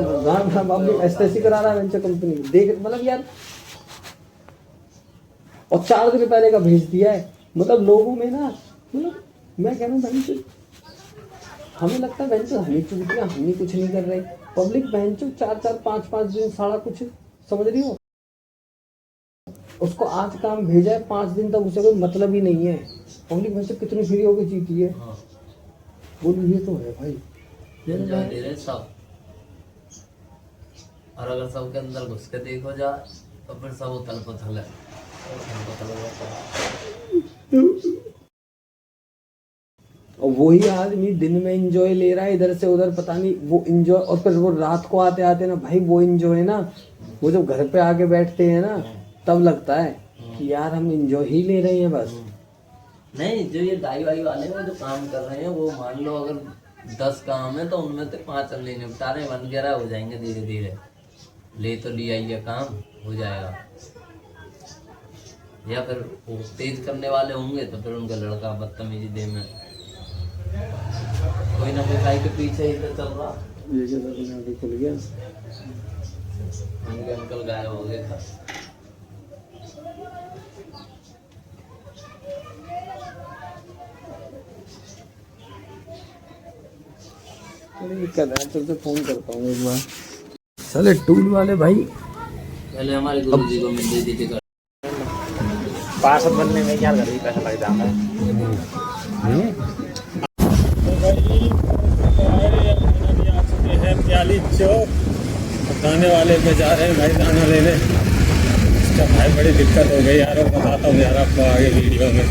गाँव एसटेसी करा रहा है बहन कंपनी देख, मतलब यार। और 4 दिन पहले का भेज दिया है, मतलब लोगों में ना, मतलब मैं कह रहा हूँ बहन से हमें लगता है बहन से हमें चूतियाँ, हमें कुछ नहीं कर रहे, पब्लिक बहन चो 4-4 5-5 दिन सारा कुछ, समझ रही हो। उसको आज काम भेजा है 5 दिन तक उसे कोई मतलब ही नहीं है। पब्लिक बहन से कितनी फ्री होकर जीती है, बोलो ये तो है भाई। एंजॉय दे रहे सब, और अगर सबके अंदर घुस के देखो जा तो फिर सब उथल पुथल है। और वही आदमी दिन में एंजॉय ले रहा है इधर से उधर, पता नहीं वो एंजॉय, और फिर वो रात को आते आते ना भाई वो एंजॉय है ना, वो जब घर पे आके बैठते हैं ना तब लगता है कि यार हम एंजॉय ही ले रहे हैं बस। नहीं, जो ये डाई वाई वाले हैं जो काम कर रहे हैं, वो मान लो अगर 10 काम है तो उनमें से 5 हमने निपटा रहे, 1-11 हो जाएंगे धीरे धीरे। ले तो लिया ये काम हो जाएगा, या फिर वो तेज करने वाले होंगे तो फिर उनका लड़का बदतमीजी दे में कोई ना कोई गाय के पीछे ही तो चल रहा। ये खुल गया, उनके अंकल गायब हो गए था। चलते फोन करता हूँ एक बार। चले टूल वाले भाई, पहले हमारे गुरु जी को मिल रही थी, पार्षद बनने में क्या कर पैसा लग जाता है। 42 चौक दाने वाले पे जा रहे हैं भाई दाना लेने। इसका भाई बड़ी दिक्कत हो गई यार, बताता हूँ यार आपको आगे वीडियो में।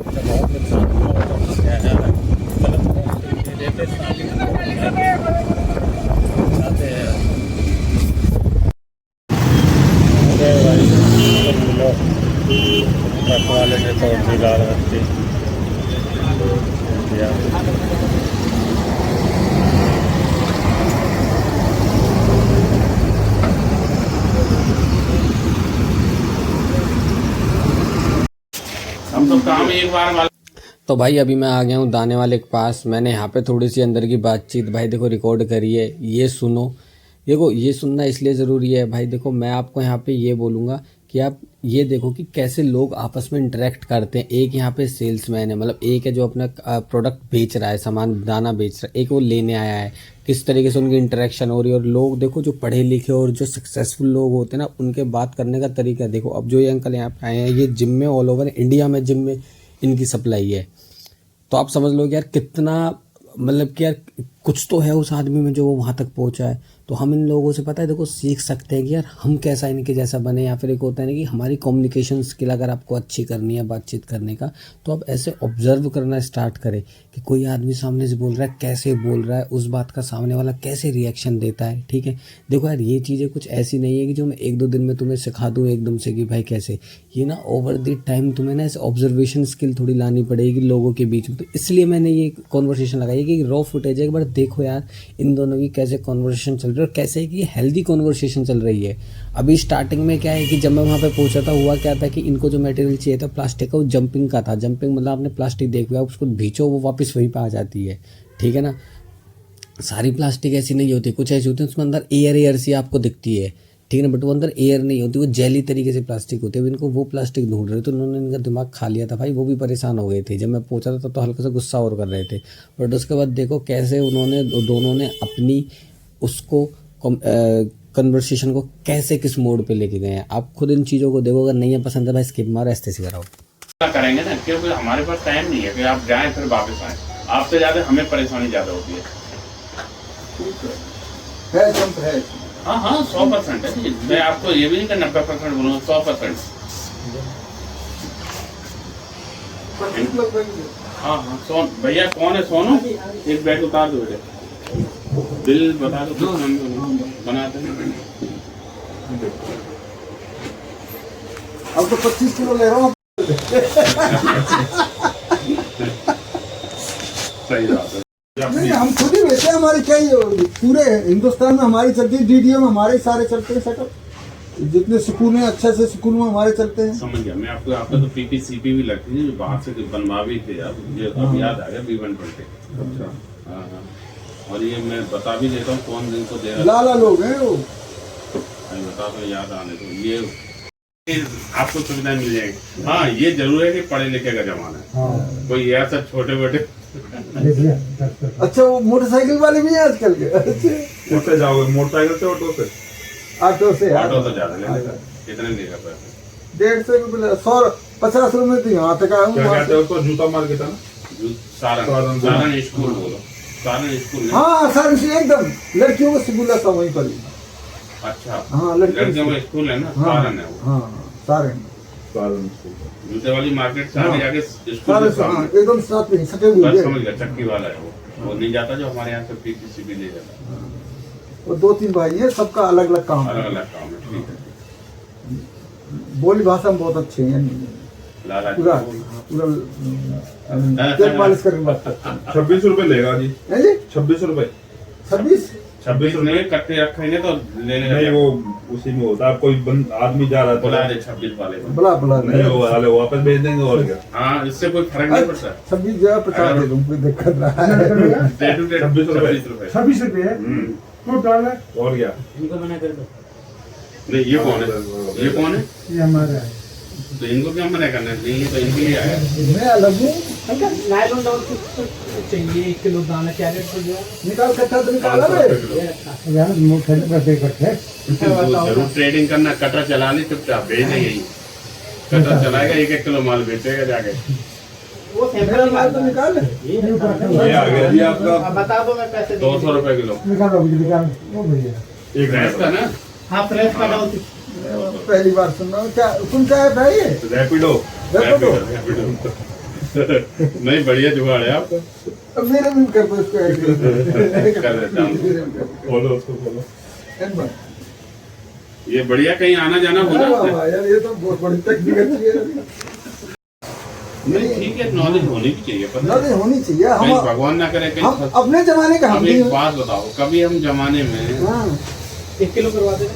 तो बहुत नुकसान हुआ यार, चाहते हैं वाले ने तो बिगाड़ रखी। हम तो काम एक बार। तो भाई अभी मैं आ गया हूँ दाने वाले के पास। मैंने यहाँ पे थोड़ी सी अंदर की बातचीत भाई देखो रिकॉर्ड करी है, ये सुनो। देखो ये सुनना इसलिए ज़रूरी है भाई, देखो मैं आपको यहाँ पे ये बोलूँगा कि आप ये देखो कि कैसे लोग आपस में इंटरेक्ट करते हैं। एक यहाँ पे सेल्समैन है, मतलब एक है जो अपना प्रोडक्ट बेच रहा है, सामान दाना बेच रहा है, एक वो लेने आया है, किस तरीके से उनकी इंटरेक्शन हो रही है। और लोग देखो जो पढ़े लिखे और जो सक्सेसफुल लोग होते हैं ना, उनके बात करने का तरीका देखो। अब जो ये अंकल यहाँ पे आए हैं, ये जिम में ऑल ओवर इंडिया में जिम में इनकी सप्लाई है। तो आप समझ लो यार कितना, मतलब कि यार कुछ तो है उस आदमी में जो वो वहाँ तक पहुँचा है। तो हम इन लोगों से पता है देखो सीख सकते हैं कि यार हम कैसा इनके जैसा बने। या फिर एक होता है ना कि हमारी कम्युनिकेशन स्किल अगर आपको अच्छी करनी है बातचीत करने का, तो आप ऐसे ऑब्जर्व करना स्टार्ट करें कि कोई आदमी सामने से बोल रहा है कैसे बोल रहा है, उस बात का सामने वाला कैसे रिएक्शन देता है। ठीक है, देखो यार ये चीज़ें कुछ ऐसी नहीं है कि जो मैं 1-2 दिन में तुम्हें सिखा दूँ एकदम से कि भाई कैसे। ये ना ओवर द टाइम तुम्हें ना ऐसे ऑब्जर्वेशन स्किल थोड़ी लानी पड़ेगी लोगों के बीच में। तो इसलिए मैंने ये कॉन्वर्सेशन लगाई कि रॉ फुटेज है, एक बार देखो यार इन दोनों की कैसे कॉन्वर्सेशन चल रही है। रहे और कैसे कि हेल्दी कॉन्वर्सेशन चल रही है। अभी स्टार्टिंग में क्या है कि जब मैं वहाँ पे पहुँचा था, हुआ क्या था कि इनको जो मटेरियल चाहिए था प्लास्टिक का, वो जंपिंग का था। जंपिंग मतलब आपने प्लास्टिक देख लिया, उसको भींचो वो वापस वहीं पर आ जाती है, ठीक है ना। सारी प्लास्टिक ऐसी नहीं होती, कुछ ऐसी होती है उसमें अंदर एयर सी आपको दिखती है, ठीक है ना, बट वो अंदर एयर नहीं होती, वो जेली तरीके से प्लास्टिक होती है। अब इनको वो प्लास्टिक ढूंढ रहे थे, उन्होंने इनका दिमाग खा लिया था भाई, वो भी परेशान हो गए थे। जब मैं पहुंचा था तो हल्का सा गुस्सा और कर रहे थे, बट उसके बाद देखो कैसे उन्होंने दोनों ने अपनी उसको कन्वर्सेशन को कैसे किस मोड पे लेके गए हैं। आप खुद इन चीज़ों को देखो, अगर नहीं है पसंद है भाई स्किप मारो, ऐसे से कराओ। करेंगे ना, क्योंकि हमारे पास टाइम नहीं है कि आप जाएं फिर वापस आएं। आपसे ज़्यादा हमें परेशानी ज़्यादा होती है। हाँ हाँ 100% है जी। मैं आपको ये भी नहीं कि 90% बोलूँगा, 100%। हाँ हाँ भैया कौन है सोनू? एक बैग उतार दो बेटे, बिल बता दो बनाते हैं। अब तो 25 किलो ले रहा हूँ। सही बात है। नहीं हम खुद ही बेचे, हमारी क्या पूरे हिंदुस्तान में हमारी चलती है, डीडीओ में हमारे सारे चलते हैं सेटअप, जितने स्कूल हैं अच्छे से स्कूल में हमारे चलते हैं। समझ गया मैं आपको। आपका तो पीपीसीपी भी लगती है, जो बाहर से बनवा भी थे आप, मुझे अब याद आ गया B120। अच्छा हाँ हाँ, और ये मैं बता भी देता हूँ कौन इनको दे रहा है। लाला लोग हैं वो, मैं बता तो याद आने दो। ये आपको सुविधाएं मिल जाएगी। हाँ ये जरूर है कि पढ़े लिखे का जमाना है, कोई ऐसा छोटे छोटे। अच्छा वो मोटरसाइकिल वाले भी हैं आजकल के। उससे जाओगे मोटरसाइकिल से, ऑटो से? ऑटो से। ऑटो तो ज्यादा लेगा, कितने लेगा पैसे? 150 150 रुपए तो यहाँ तक आया क्या हूँ। कहते हैं उसको? जूता मार्केट है ना? सारण स्कूल बोलो, सारण स्कूल। हाँ सारण से एकदम लड़कियों का स्कूल था वहीं पर ही। अच्छा हाँ लड़कियों का स्कूल है ना, सारण है वो। हाँ सारण जूते वाली मार्केट से आगे जाके स्कूल के सामने। एकदम साथ में सटे हुए बस हैं। समझ गया, चक्की वाला है वो नहीं जाता जो हमारे यहाँ से पीपीसीबी ले जाता है। वो 2-3 भाई है, सबका अलग अलग काम अलग है। अलग काम है, ठीक है। बोली भाषा में बहुत अच्छे हैं, लाला पूरा तेल मालिश करके बात करते हैं। 26 रुपए लेगा जी। हैं जी 26 रुपए। 26 नहीं कट्टे रखेंगे तो लेने नहीं वो उसी में होता है। कोई आदमी जा रहा बुला था, दे 26 वाले को। बुला नहीं वो वाले वापस भेज देंगे और क्या। हाँ इससे कोई फर्क नहीं पड़ता। 26 जगह 50 दे दूँ, कोई दिक्कत ना है। डे टू डे 26 रुपए। 26 रुपये है तो डाल है। और क्या? इनको मना कर दो। नहीं ये कौन है? ये कौन है? ये हमारा है। तो इनको क्या मना करना है? नहीं ये तो इनके लिए आया। मैं अलग हूँ। नायलॉन डॉल चाहिए 1 किलो दाना, क्या रेट पर दिया? निकाल कट्टा तो निकाला रे यार, मूंगफली का पैकेट है। जरूर ट्रेडिंग करना, कटर चला ले चुपचाप भेज देंगे यही। कटर चलाएगा 1-1 किलो माल बेचेगा जाके। वो मेरा माल तो निकाल ये आ गया जी आपका। बता दो मैं पैसे 200 रुपए किलो निकालो निकाल वो भैया। एक भैंस का ना। हाँ फ्रेश का डाल। पहली बार सुन रहा हूँ। क्या तुम क्या है भाई? रैपिडो। रैपिडो। नहीं बढ़िया जुगाड़ है आपका। अब मेरे भी कर दो इसको कर देता हूँ। बोलो उसको बोलो। ये बढ़िया कहीं आना जाना हो ना। यार ये तो बहुत बड़ी टेक्निक अच्छी है। नहीं ठीक है, नॉलेज होनी भी चाहिए, पता नॉलेज होनी चाहिए। कहीं हम भगवान ना करे हम कहीं। अपने जमाने का हम हम एक भी। बात बताओ, कभी हम जमाने में 1 किलो करवा दे।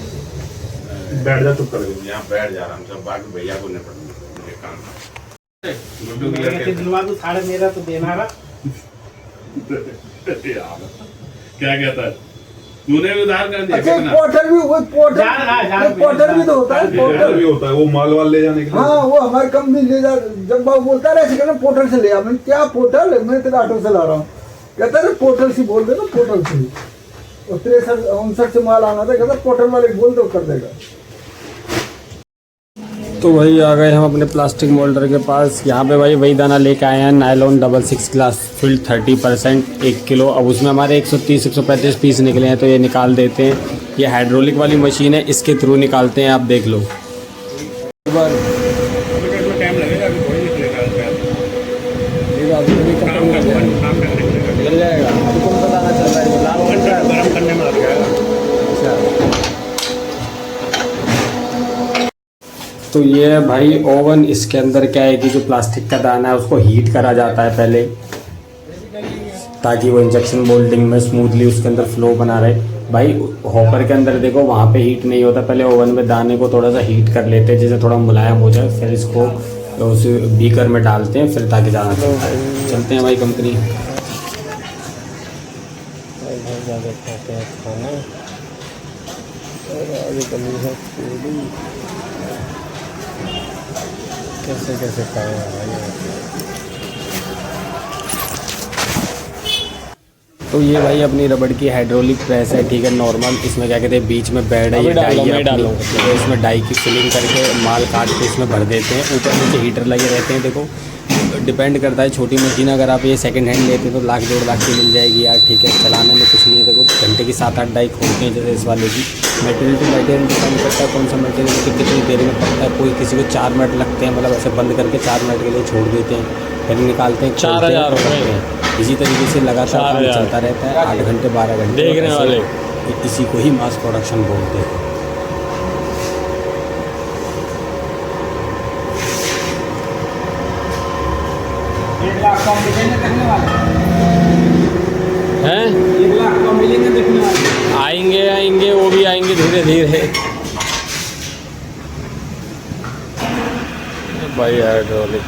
बैठ जा, चुप कर। यहाँ बैठ जा रहा हूँ, सब बाकी भैया को निपट मुझे काम है। गुड्डू की मैंने लड़के दिलवा दो, साढ़े मेरा तो देना रहा। क्या कहता है? तूने भी उधार कर दिया अच्छा कितना? पोर्टर भी वो पोर्टर भी तो होता है। पोर्टर पोर्टर भी होता है, वो माल वाल ले जाने के लिए। हाँ वो हमारी कंपनी ले जा। जब बाबू बोलता है ऐसे कहना पोर्टल से ले आ। मैंने क्या पोर्टल? मैं तेरा ऑटो से ला रहा हूँ। कहता है पोर्टल से बोल देना, पोर्टल से। और 63-59 से माल आना था, कहता पोर्टल वाले बोल दो कर देगा। तो वही आ गए हम अपने प्लास्टिक मोल्डर के पास। यहाँ पे भाई वही दाना लेके आए हैं, नायलॉन 66 ग्लास फिल्ड 30% 1 किलो। अब उसमें हमारे 130-135 पीस निकले हैं, तो ये निकाल देते हैं। ये हाइड्रोलिक वाली मशीन है, इसके थ्रू निकालते हैं, आप देख लो। टाइम लगेगा, अभी थोड़ी निकलेगा। निकल जाएगा। अभी कौन सा दाना चल रहा है? गर्म करने में लग जाएगा। तो ये है भाई ओवन। इसके अंदर क्या है कि जो प्लास्टिक का दाना है उसको हीट करा जाता है पहले, ताकि वो इंजेक्शन मोल्डिंग में स्मूथली उसके अंदर फ्लो बना रहे। भाई हॉपर के अंदर देखो वहाँ पे हीट नहीं होता, पहले ओवन में दाने को थोड़ा सा हीट कर लेते हैं जैसे थोड़ा मुलायम हो जाए, फिर इसको उस बीकर में डालते हैं फिर ताकि ज़्यादा चलते हैं भाई कंपनी। ज़्यादा खाते हैं खाना और आगे कमी है पूरी कैसे कैसे खाएगा भाई। तो ये भाई अपनी रबड़ की हाइड्रोलिक प्रेस है, ठीक है नॉर्मल। इसमें क्या कहते हैं बीच में बेड है, ये डाई है अपनी, तो इसमें डाई की फिलिंग करके माल काट के इसमें भर देते हैं। ऊपर नीचे हीटर लगे रहते हैं। देखो डिपेंड करता है, छोटी मशीन अगर आप ये सेकंड हैंड लेते हैं तो 1 लाख 1.5 लाख की मिल जाएगी यार, ठीक है। चलाने में कुछ नहीं है। देखो घंटे की 7-8 डाई खोलते हैं जैसे इस वाले की। मटेरियल टू मटेरियल डिपेंड करता है कौन सा मटेरियल कितनी देर में पड़ता है। कोई किसी को 4 मिनट लगते हैं, मतलब ऐसे बंद करके 4 मिनट के लिए छोड़ देते हैं, फिर निकालते हैं 4000 हो गए। इसी तरीके से लगातार काम चलता रहता है 8 घंटे 12 घंटे देखने वाले इसी को ही मास प्रोडक्शन बोलते हैं। हैं 1 लाख का मिलेंगे देखने वाले। आएंगे आएंगे वो भी आएंगे धीरे धीरे भाई हाइड्रोलिक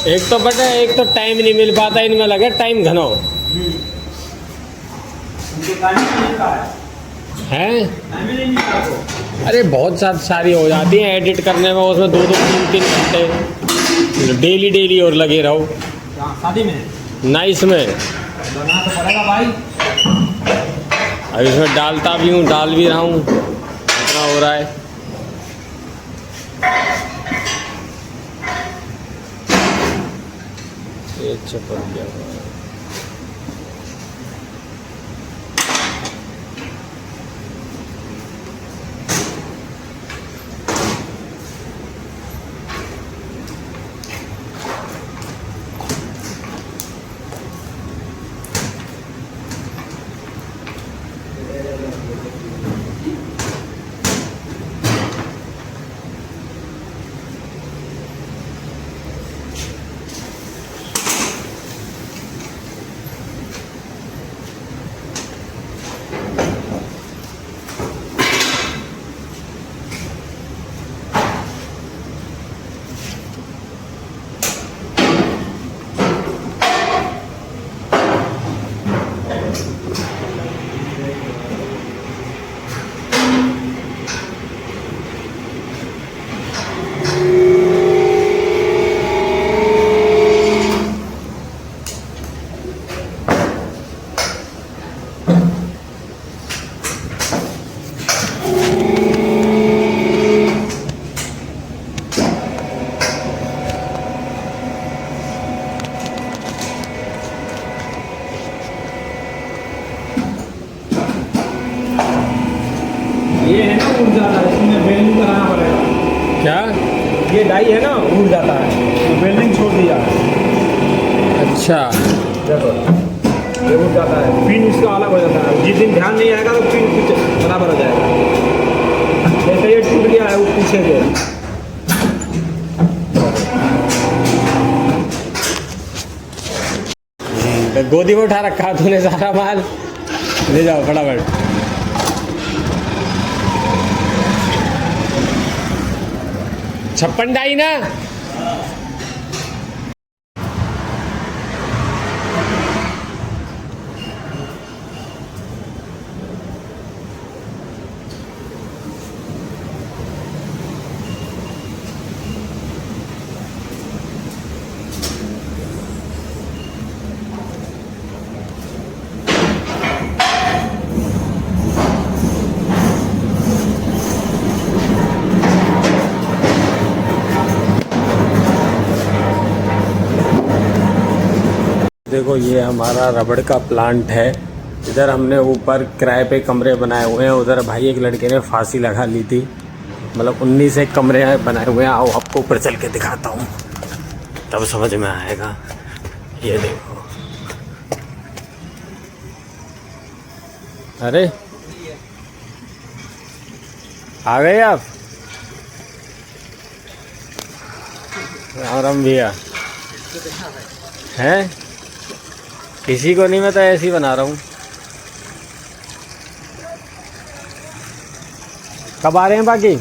एक तो बट एक तो टाइम नहीं मिल पाता इनमें, लगे टाइम घनो है। अरे बहुत सारी हो जाती हैं एडिट करने में, उसमें 2-2 3-3 घंटे डेली और लगे रहो। शादी में ना इसमें बनाना तो पड़ेगा भाई। अब इसमें डालता भी हूँ, डाल भी रहा हूँ, इतना हो रहा है। ये चपक गया ये है ना उड़ जाता है, इसमें वेल्डिंग कराना पड़ेगा। क्या ये डाई है ना उड़ जाता है, तो वेल्डिंग छोड़ दिया है। अच्छा देखो ये उड़ जाता है, पिन इसका अलग हो जाता है। जिस दिन ध्यान नहीं आएगा तो पिन कुछ बराबर हो जाएगा। जैसे ये टूट गया है वो पीछे गया। तो गोदी में उठा रखा तूने सारा माल, ले जाओ फटाफट। छप्पन डाई ना देखो ये हमारा रबड़ का प्लांट है। इधर हमने ऊपर किराए पे कमरे बनाए हुए हैं। उधर भाई एक लड़के ने फांसी लगा ली थी। मतलब 19 एक कमरे बनाए हुए हैं। आओ आपको ऊपर चल के दिखाता हूँ, तब समझ में आएगा। ये देखो, अरे आ गए आप? राम भैया हैं? किसी को नहीं, मैं तो ऐसे ही बना रहा हूँ। कब आ रहे हैं बाकी?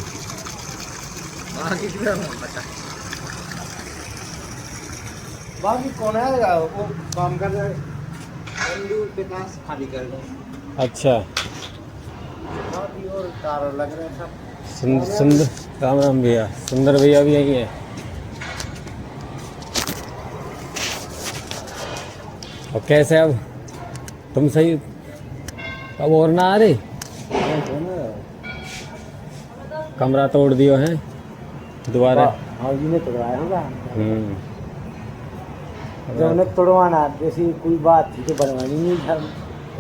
बाकी कौन है वो काम कर रहे हैं, खाली कर रहे हैं। अच्छा, और तार लग रहे हैं सब। सुंदर राम राम भैया, सुंदर भैया भी यही है। और कैसे अब तुम सही? अब और ना आ रहे? कमरा तोड़ दियो है दोबारा? हाँ जी ने तोड़वाया होगा। जब उन्हें तोड़वाना जैसी कोई बात थी तो बनवानी नहीं था।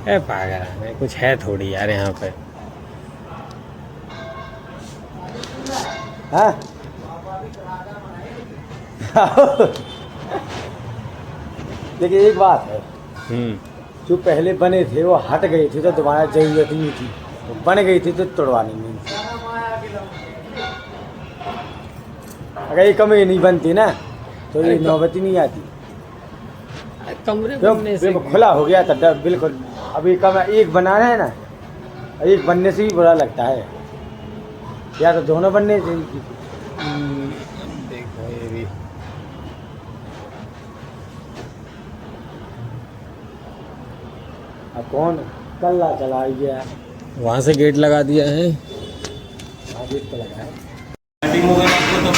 ए पागल है, कुछ है थोड़ी यार यहाँ पे। हाँ लेकिन एक बात है, जो पहले बने थे वो हट गए थे तो दोबारा जरूरत ही नहीं थी। वो बन गई थी तो तोड़वानी नहीं थी। अगर ये कमरे नहीं बनती ना तो ये नौबत ही नहीं आती। कमरे बिल्कुल खुला हो गया था बिल्कुल। अभी कमरा एक बनाना है ना, एक बनने से ही बुरा लगता है। या तो दोनों बनने से। देखो ये भी अब कौन कल्ला चला गया, वहाँ से गेट लगा दिया है। आगे तो लगा है। कटिंग हो गई आपको तब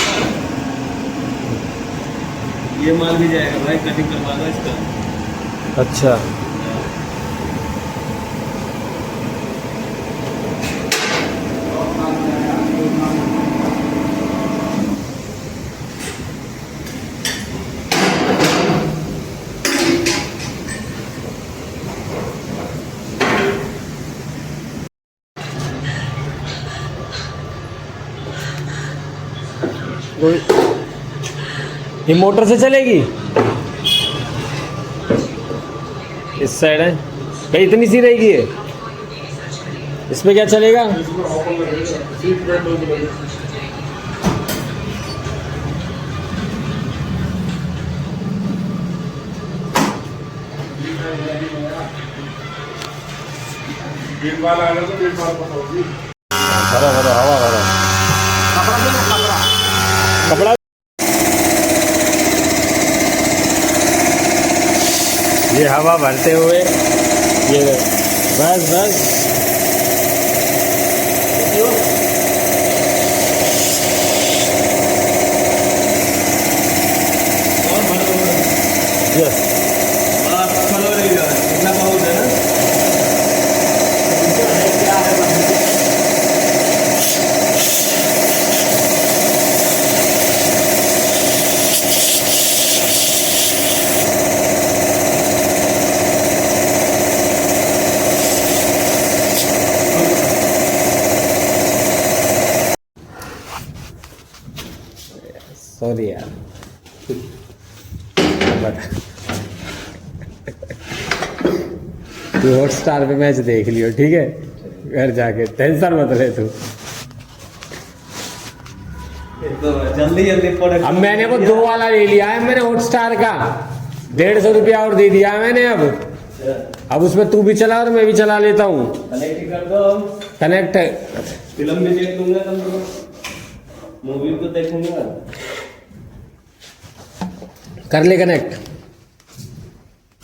ये माल भी जाएगा भाई, कटिंग करवा दो इसका। अच्छा, ये मोटर से चलेगी? इस साइड है भाई, इतनी सी रहेगी ये। इसमें क्या चलेगा? भरो भरो, हवा भरो, कपड़ा। ये हवा भरते हुए ये बस बस यस। इतना बहुत है ना। सॉरी यार, तू हॉटस्टार पे मैच देख लियो, ठीक है? घर जाके टेंशन मत ले तू। तो जल्दी जल्दी प्रोडक्ट। अब मैंने वो 2 वाला ले लिया है मैंने हॉटस्टार का, 150 रुपया और दे दिया है मैंने। अब उसमें तू भी चला और मैं भी चला लेता हूँ। कनेक्ट कर दो। कनेक्ट फिल्म भी देख लूंगा, मूवी को देखूंगा। कर ले कनेक्ट।